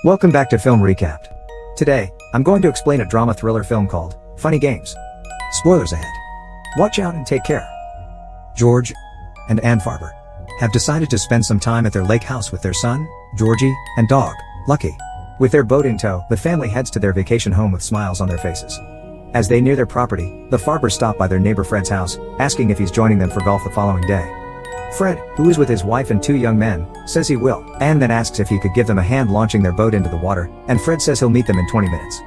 Welcome back to Film Recapped. Today, I'm going to explain a drama thriller film called Funny Games. Spoilers ahead. Watch out and take care. George and Ann Farber have decided to spend some time at their lake house with their son, Georgie, and dog, Lucky. With their boat in tow, the family heads to their vacation home with smiles on their faces. As they near their property, the Farbers stop by their neighbor Fred's house, asking if he's joining them for golf the following day. Fred, who is with his wife and two young men, says he will, and then asks if he could give them a hand launching their boat into the water, and Fred says he'll meet them in 20 minutes.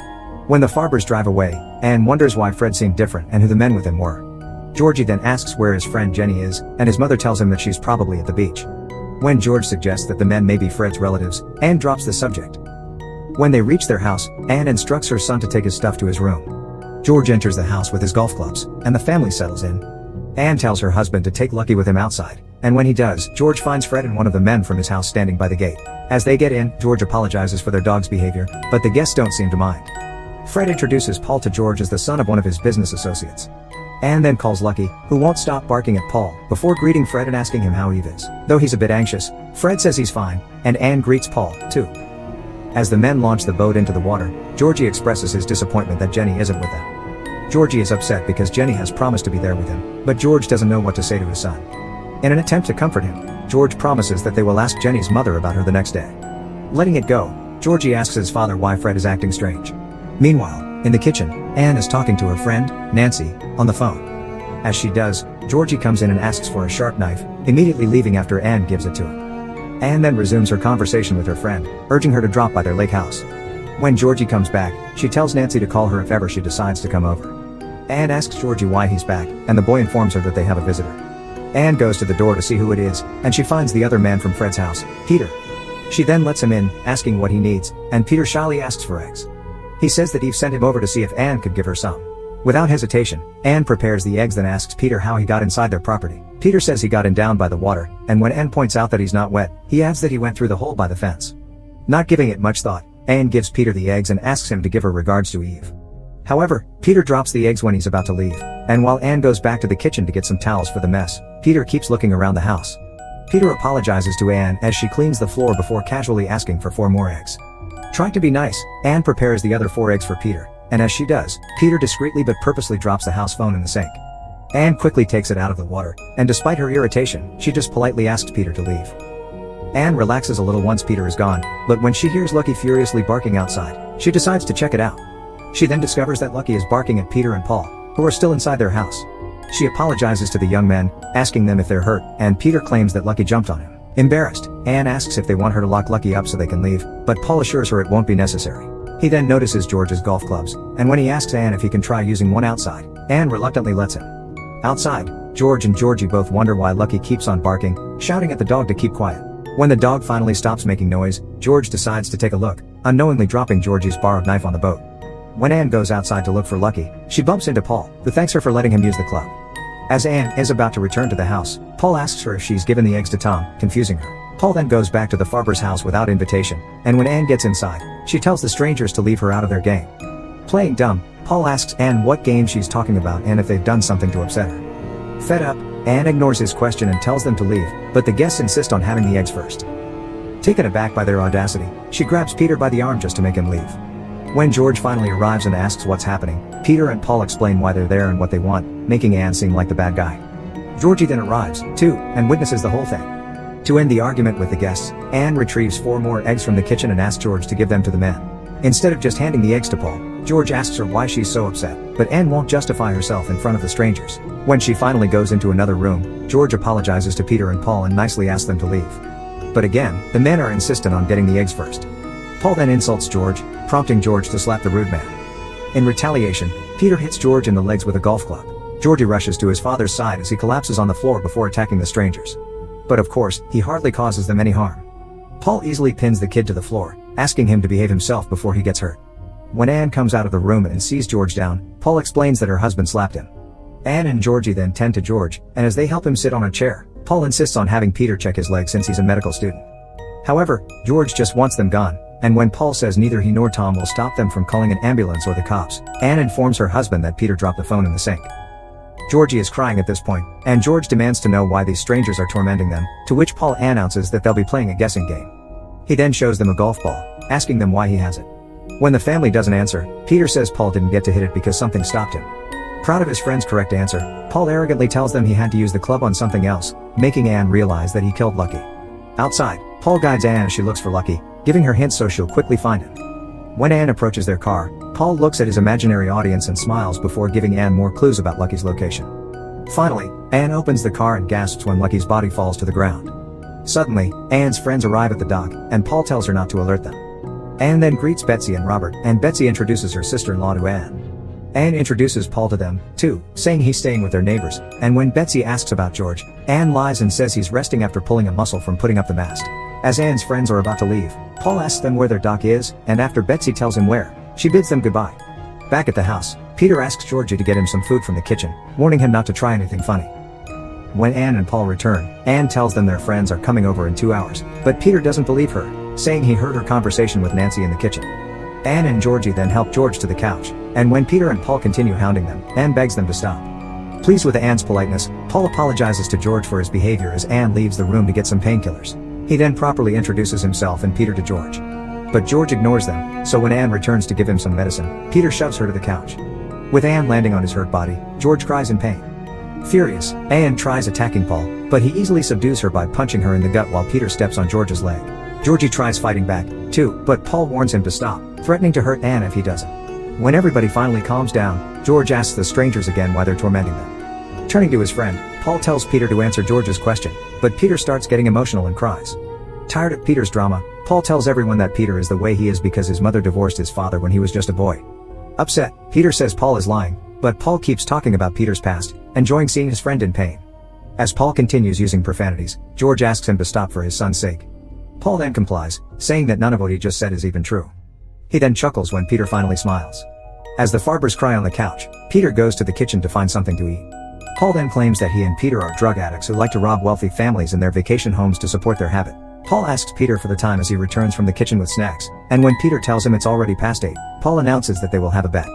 When the Farbers drive away, Ann wonders why Fred seemed different and who the men with him were. Georgie then asks where his friend Jenny is, and his mother tells him that she's probably at the beach. When George suggests that the men may be Fred's relatives, Ann drops the subject. When they reach their house, Ann instructs her son to take his stuff to his room. George enters the house with his golf clubs, and the family settles in. Ann tells her husband to take Lucky with him outside, and when he does, George finds Fred and one of the men from his house standing by the gate. As they get in, George apologizes for their dog's behavior, but the guests don't seem to mind. Fred introduces Paul to George as the son of one of his business associates. Ann then calls Lucky, who won't stop barking at Paul, before greeting Fred and asking him how Eve is. Though he's a bit anxious, Fred says he's fine, and Ann greets Paul, too. As the men launch the boat into the water, Georgie expresses his disappointment that Jenny isn't with them. Georgie is upset because Jenny has promised to be there with him, but George doesn't know what to say to his son. In an attempt to comfort him, George promises that they will ask Jenny's mother about her the next day. Letting it go, Georgie asks his father why Fred is acting strange. Meanwhile, in the kitchen, Ann is talking to her friend, Nancy, on the phone. As she does, Georgie comes in and asks for a sharp knife, immediately leaving after Ann gives it to him. Ann then resumes her conversation with her friend, urging her to drop by their lake house. When Georgie comes back, she tells Nancy to call her if ever she decides to come over. Ann asks Georgie why he's back, and the boy informs her that they have a visitor. Ann goes to the door to see who it is, and she finds the other man from Fred's house, Peter. She then lets him in, asking what he needs, and Peter shyly asks for eggs. He says that Eve sent him over to see if Ann could give her some. Without hesitation, Ann prepares the eggs then asks Peter how he got inside their property. Peter says he got in down by the water, and when Ann points out that he's not wet, he adds that he went through the hole by the fence. Not giving it much thought, Ann gives Peter the eggs and asks him to give her regards to Eve. However, Peter drops the eggs when he's about to leave, and while Ann goes back to the kitchen to get some towels for the mess, Peter keeps looking around the house. Peter apologizes to Ann as she cleans the floor before casually asking for 4 more eggs. Trying to be nice, Ann prepares the other 4 eggs for Peter, and as she does, Peter discreetly but purposely drops the house phone in the sink. Ann quickly takes it out of the water, and despite her irritation, she just politely asks Peter to leave. Ann relaxes a little once Peter is gone, but when she hears Lucky furiously barking outside, she decides to check it out. She then discovers that Lucky is barking at Peter and Paul, who are still inside their house. She apologizes to the young men, asking them if they're hurt, and Peter claims that Lucky jumped on him. Embarrassed, Ann asks if they want her to lock Lucky up so they can leave, but Paul assures her it won't be necessary. He then notices George's golf clubs, and when he asks Ann if he can try using one outside, Ann reluctantly lets him. Outside, George and Georgie both wonder why Lucky keeps on barking, shouting at the dog to keep quiet. When the dog finally stops making noise, George decides to take a look, unknowingly dropping Georgie's borrowed knife on the boat. When Ann goes outside to look for Lucky, she bumps into Paul, who thanks her for letting him use the club. As Ann is about to return to the house, Paul asks her if she's given the eggs to Tom, confusing her. Paul then goes back to the Farbers' house without invitation, and when Ann gets inside, she tells the strangers to leave her out of their game. Playing dumb, Paul asks Ann what game she's talking about and if they've done something to upset her. Fed up, Ann ignores his question and tells them to leave, but the guests insist on having the eggs first. Taken aback by their audacity, she grabs Peter by the arm just to make him leave. When George finally arrives and asks what's happening, Peter and Paul explain why they're there and what they want, making Ann seem like the bad guy. Georgie then arrives, too, and witnesses the whole thing. To end the argument with the guests, Ann retrieves 4 more eggs from the kitchen and asks George to give them to the men. Instead of just handing the eggs to Paul, George asks her why she's so upset, but Ann won't justify herself in front of the strangers. When she finally goes into another room, George apologizes to Peter and Paul and nicely asks them to leave. But again, the men are insistent on getting the eggs first. Paul then insults George, prompting George to slap the rude man. In retaliation, Peter hits George in the legs with a golf club. Georgie rushes to his father's side as he collapses on the floor before attacking the strangers. But of course, he hardly causes them any harm. Paul easily pins the kid to the floor, asking him to behave himself before he gets hurt. When Ann comes out of the room and sees George down, Paul explains that her husband slapped him. Ann and Georgie then tend to George, and as they help him sit on a chair, Paul insists on having Peter check his leg since he's a medical student. However, George just wants them gone, and when Paul says neither he nor Tom will stop them from calling an ambulance or the cops, Ann informs her husband that Peter dropped the phone in the sink. Georgie is crying at this point, and George demands to know why these strangers are tormenting them, to which Paul announces that they'll be playing a guessing game. He then shows them a golf ball, asking them why he has it. When the family doesn't answer, Peter says Paul didn't get to hit it because something stopped him. Proud of his friend's correct answer, Paul arrogantly tells them he had to use the club on something else, making Anne realize that he killed Lucky. Outside, Paul guides Anne as she looks for Lucky, giving her hints so she'll quickly find him. When Anne approaches their car, Paul looks at his imaginary audience and smiles before giving Anne more clues about Lucky's location. Finally, Anne opens the car and gasps when Lucky's body falls to the ground. Suddenly, Anne's friends arrive at the dock, and Paul tells her not to alert them. Anne then greets Betsy and Robert, and Betsy introduces her sister-in-law to Anne. Anne introduces Paul to them, too, saying he's staying with their neighbors, and when Betsy asks about George, Anne lies and says he's resting after pulling a muscle from putting up the mast. As Anne's friends are about to leave, Paul asks them where their dock is, and after Betsy tells him where, she bids them goodbye. Back at the house, Peter asks Georgie to get him some food from the kitchen, warning him not to try anything funny. When Anne and Paul return, Anne tells them their friends are coming over in 2 hours, but Peter doesn't believe her, saying he heard her conversation with Nancy in the kitchen. Anne and Georgie then help George to the couch, and when Peter and Paul continue hounding them, Anne begs them to stop. Pleased with Anne's politeness, Paul apologizes to George for his behavior as Anne leaves the room to get some painkillers. He then properly introduces himself and Peter to George. But George ignores them, so when Anne returns to give him some medicine, Peter shoves her to the couch. With Anne landing on his hurt body, George cries in pain. Furious, Anne tries attacking Paul, but he easily subdues her by punching her in the gut while Peter steps on George's leg. Georgie tries fighting back, too, but Paul warns him to stop, threatening to hurt Anne if he doesn't. When everybody finally calms down, George asks the strangers again why they're tormenting them. Turning to his friend, Paul tells Peter to answer George's question, but Peter starts getting emotional and cries. Tired of Peter's drama, Paul tells everyone that Peter is the way he is because his mother divorced his father when he was just a boy. Upset, Peter says Paul is lying, but Paul keeps talking about Peter's past, enjoying seeing his friend in pain. As Paul continues using profanities, George asks him to stop for his son's sake. Paul then complies, saying that none of what he just said is even true. He then chuckles when Peter finally smiles. As the Farbers cry on the couch, Peter goes to the kitchen to find something to eat. Paul then claims that he and Peter are drug addicts who like to rob wealthy families in their vacation homes to support their habit. Paul asks Peter for the time as he returns from the kitchen with snacks, and when Peter tells him it's already past 8, Paul announces that they will have a bet.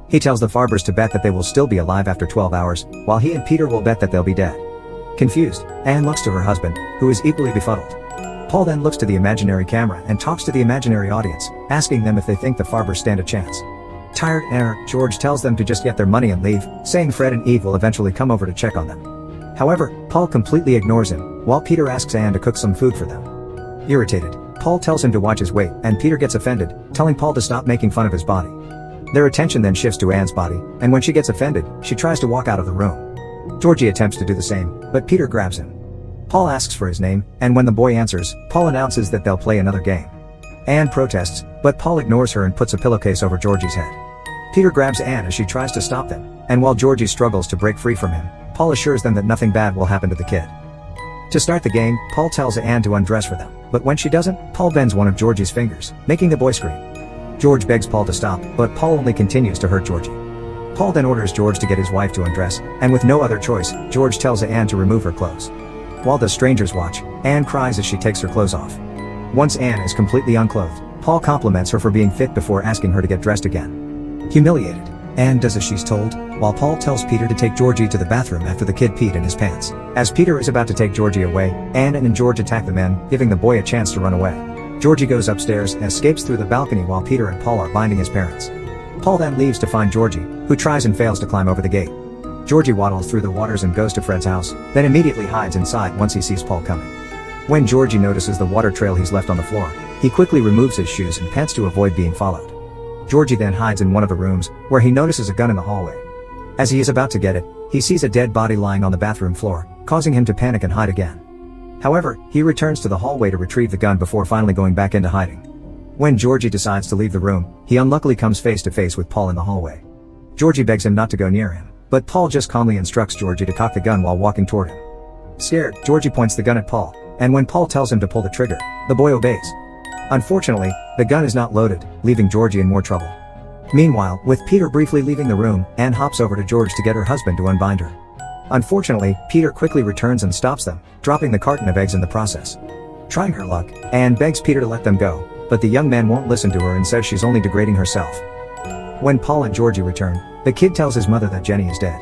He tells the Farbers to bet that they will still be alive after 12 hours, while he and Peter will bet that they'll be dead. Confused, Anne looks to her husband, who is equally befuddled. Paul then looks to the imaginary camera and talks to the imaginary audience, asking them if they think the Farbers stand a chance. Tired and irate, George tells them to just get their money and leave, saying Fred and Eve will eventually come over to check on them. However, Paul completely ignores him, while Peter asks Anne to cook some food for them. Irritated, Paul tells him to watch his weight, and Peter gets offended, telling Paul to stop making fun of his body. Their attention then shifts to Anne's body, and when she gets offended, she tries to walk out of the room. Georgie attempts to do the same, but Peter grabs him. Paul asks for his name, and when the boy answers, Paul announces that they'll play another game. Anne protests, but Paul ignores her and puts a pillowcase over Georgie's head. Peter grabs Anne as she tries to stop them, and while Georgie struggles to break free from him, Paul assures them that nothing bad will happen to the kid. To start the game, Paul tells Anne to undress for them, but when she doesn't, Paul bends one of Georgie's fingers, making the boy scream. George begs Paul to stop, but Paul only continues to hurt Georgie. Paul then orders George to get his wife to undress, and with no other choice, George tells Anne to remove her clothes. While the strangers watch, Anne cries as she takes her clothes off. Once Anne is completely unclothed, Paul compliments her for being fit before asking her to get dressed again. Humiliated, Anne does as she's told, while Paul tells Peter to take Georgie to the bathroom after the kid peed in his pants. As Peter is about to take Georgie away, Anne and George attack the men, giving the boy a chance to run away. Georgie goes upstairs and escapes through the balcony while Peter and Paul are binding his parents. Paul then leaves to find Georgie, who tries and fails to climb over the gate. Georgie waddles through the waters and goes to Fred's house, then immediately hides inside once he sees Paul coming. When Georgie notices the water trail he's left on the floor, he quickly removes his shoes and pants to avoid being followed. Georgie then hides in one of the rooms, where he notices a gun in the hallway. As he is about to get it, he sees a dead body lying on the bathroom floor, causing him to panic and hide again. However, he returns to the hallway to retrieve the gun before finally going back into hiding. When Georgie decides to leave the room, he unluckily comes face to face with Paul in the hallway. Georgie begs him not to go near him, but Paul just calmly instructs Georgie to cock the gun while walking toward him. Scared, Georgie points the gun at Paul, and when Paul tells him to pull the trigger, the boy obeys. Unfortunately, the gun is not loaded, leaving Georgie in more trouble. Meanwhile, with Peter briefly leaving the room, Anne hops over to George to get her husband to unbind her. Unfortunately, Peter quickly returns and stops them, dropping the carton of eggs in the process. Trying her luck, Anne begs Peter to let them go, but the young man won't listen to her and says she's only degrading herself. When Paul and Georgie return, the kid tells his mother that Jenny is dead.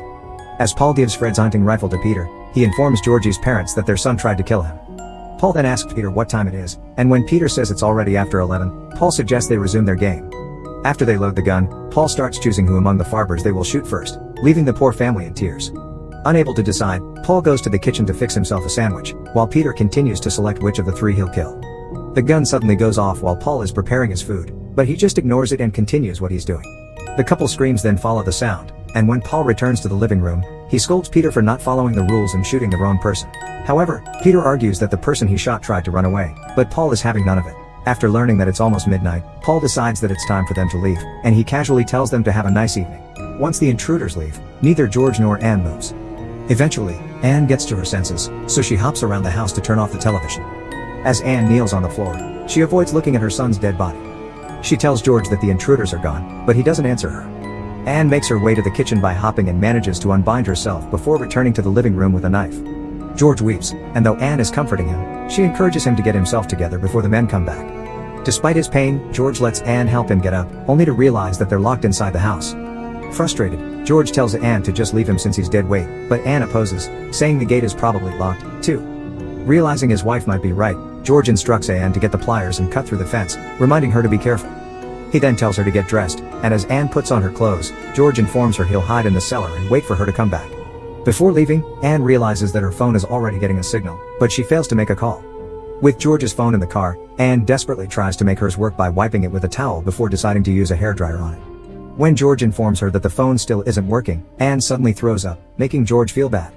As Paul gives Fred's hunting rifle to Peter, he informs Georgie's parents that their son tried to kill him. Paul then asks Peter what time it is, and when Peter says it's already after 11, Paul suggests they resume their game. After they load the gun, Paul starts choosing who among the Farbers they will shoot first, leaving the poor family in tears. Unable to decide, Paul goes to the kitchen to fix himself a sandwich, while Peter continues to select which of the three he'll kill. The gun suddenly goes off while Paul is preparing his food, but he just ignores it and continues what he's doing. The couple screams then follow the sound, and when Paul returns to the living room, he scolds Peter for not following the rules and shooting the wrong person. However, Peter argues that the person he shot tried to run away, but Paul is having none of it. After learning that it's almost midnight, Paul decides that it's time for them to leave, and he casually tells them to have a nice evening. Once the intruders leave, neither George nor Anne moves. Eventually, Anne gets to her senses, so she hops around the house to turn off the television. As Anne kneels on the floor, she avoids looking at her son's dead body. She tells George that the intruders are gone, but he doesn't answer her. Anne makes her way to the kitchen by hopping and manages to unbind herself before returning to the living room with a knife. George weeps, and though Anne is comforting him, she encourages him to get himself together before the men come back. Despite his pain, George lets Anne help him get up, only to realize that they're locked inside the house. Frustrated, George tells Anne to just leave him since he's dead weight, but Anne opposes, saying the gate is probably locked, too. Realizing his wife might be right, George instructs Anne to get the pliers and cut through the fence, reminding her to be careful. He then tells her to get dressed, and as Anne puts on her clothes, George informs her he'll hide in the cellar and wait for her to come back. Before leaving, Anne realizes that her phone is already getting a signal, but she fails to make a call. With George's phone in the car, Anne desperately tries to make hers work by wiping it with a towel before deciding to use a hairdryer on it. When George informs her that the phone still isn't working, Anne suddenly throws up, making George feel bad.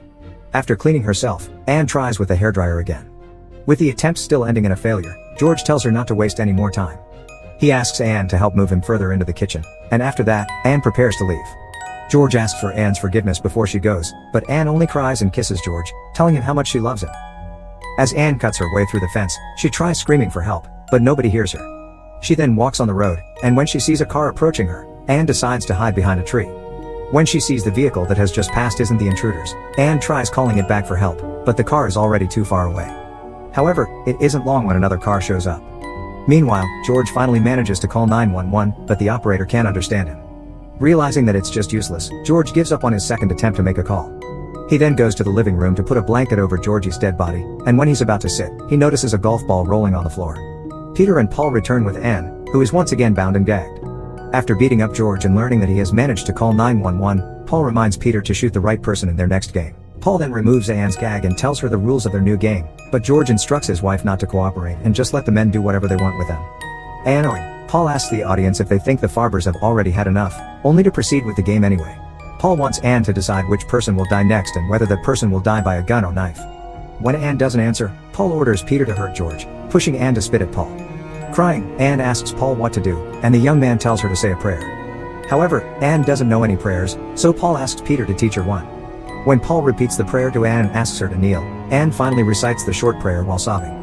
After cleaning herself, Anne tries with the hairdryer again. With the attempt still ending in a failure, George tells her not to waste any more time. He asks Anne to help move him further into the kitchen, and after that, Anne prepares to leave. George asks for Anne's forgiveness before she goes, but Anne only cries and kisses George, telling him how much she loves him. As Anne cuts her way through the fence, she tries screaming for help, but nobody hears her. She then walks on the road, and when she sees a car approaching her, Anne decides to hide behind a tree. When she sees the vehicle that has just passed isn't the intruders, Anne tries calling it back for help, but the car is already too far away. However, it isn't long when another car shows up. Meanwhile, George finally manages to call 911, but the operator can't understand him. Realizing that it's just useless, George gives up on his second attempt to make a call. He then goes to the living room to put a blanket over Georgie's dead body, and when he's about to sit, he notices a golf ball rolling on the floor. Peter and Paul return with Anne, who is once again bound and gagged. After beating up George and learning that he has managed to call 911, Paul reminds Peter to shoot the right person in their next game. Paul then removes Anne's gag and tells her the rules of their new game, but George instructs his wife not to cooperate and just let the men do whatever they want with them. Annoyed, Paul asks the audience if they think the Farbers have already had enough, only to proceed with the game anyway. Paul wants Anne to decide which person will die next and whether that person will die by a gun or knife. When Anne doesn't answer, Paul orders Peter to hurt George, pushing Anne to spit at Paul. Crying, Anne asks Paul what to do, and the young man tells her to say a prayer. However, Anne doesn't know any prayers, so Paul asks Peter to teach her one. When Paul repeats the prayer to Anne and asks her to kneel, Anne finally recites the short prayer while sobbing.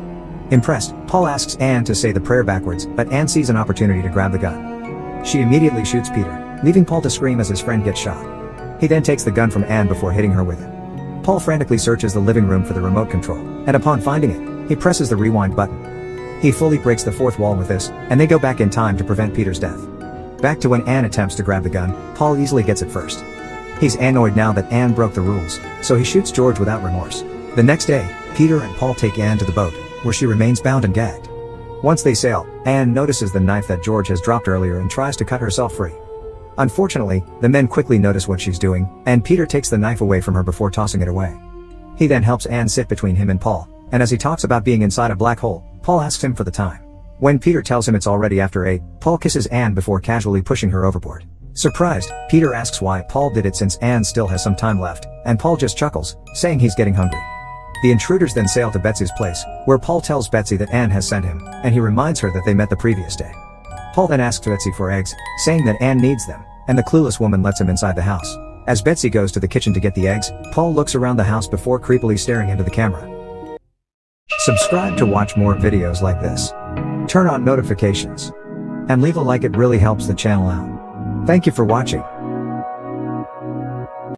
Impressed, Paul asks Anne to say the prayer backwards, but Anne sees an opportunity to grab the gun. She immediately shoots Peter, leaving Paul to scream as his friend gets shot. He then takes the gun from Anne before hitting her with it. Paul frantically searches the living room for the remote control, and upon finding it, he presses the rewind button. He fully breaks the fourth wall with this, and they go back in time to prevent Peter's death. Back to when Anne attempts to grab the gun, Paul easily gets it first. He's annoyed now that Anne broke the rules, so he shoots George without remorse. The next day, Peter and Paul take Anne to the boat, where she remains bound and gagged. Once they sail, Anne notices the knife that George has dropped earlier and tries to cut herself free. Unfortunately, the men quickly notice what she's doing, and Peter takes the knife away from her before tossing it away. He then helps Anne sit between him and Paul, and as he talks about being inside a black hole, Paul asks him for the time. When Peter tells him it's already after 8, Paul kisses Anne before casually pushing her overboard. Surprised, Peter asks why Paul did it since Anne still has some time left, and Paul just chuckles, saying he's getting hungry. The intruders then sail to Betsy's place, where Paul tells Betsy that Anne has sent him, and he reminds her that they met the previous day. Paul then asks Betsy for eggs, saying that Anne needs them, and the clueless woman lets him inside the house. As Betsy goes to the kitchen to get the eggs, Paul looks around the house before creepily staring into the camera. Subscribe to watch more videos like this. Turn on notifications. And leave a like, it really helps the channel out. Thank you for watching.